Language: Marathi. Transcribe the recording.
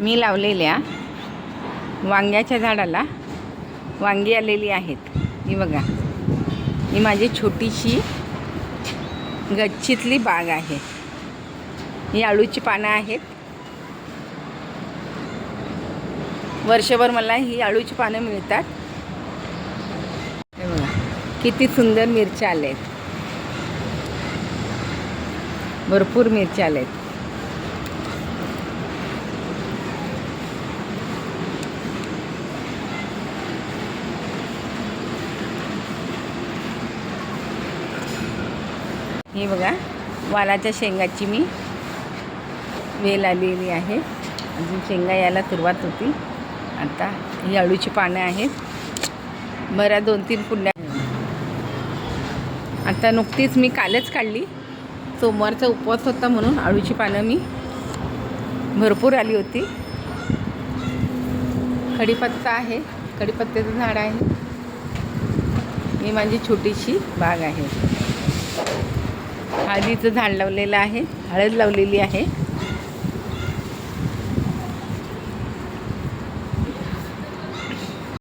मी लावलेल्या वांग्याच्या झाडाला वांगी आलेली आहेत। ही बघा, ही माझी छोटीशी गच्चीतली बाग आहे। ही आळूची पानं आहेत। वर्षभर मला ही आळूची पानं मिळतात। हे बघा किती सुंदर मिरच्या आल्या आहेत, भरपूर मिरच्या आल्या आहेत। हे बघा, वालाच्या शेंगाची मी वेल आलेली आहे। अजून शेंगा यायला सुरुवात होती। आता ही आळूची पानं आहेत, बऱ्या 2-3 कुंड्या। आता नुकतीच मी कालच काढली, सोमवारचा उपवास होता म्हणून आळूची पानं मी भरपूर आली होती। कढीपत्ता आहे, कढीपत्त्याचं झाड आहे। ही माझी छोटीशी बाग आहे। हळदीचं झाड लावलेलं आहे, हळद लावलेली आहे।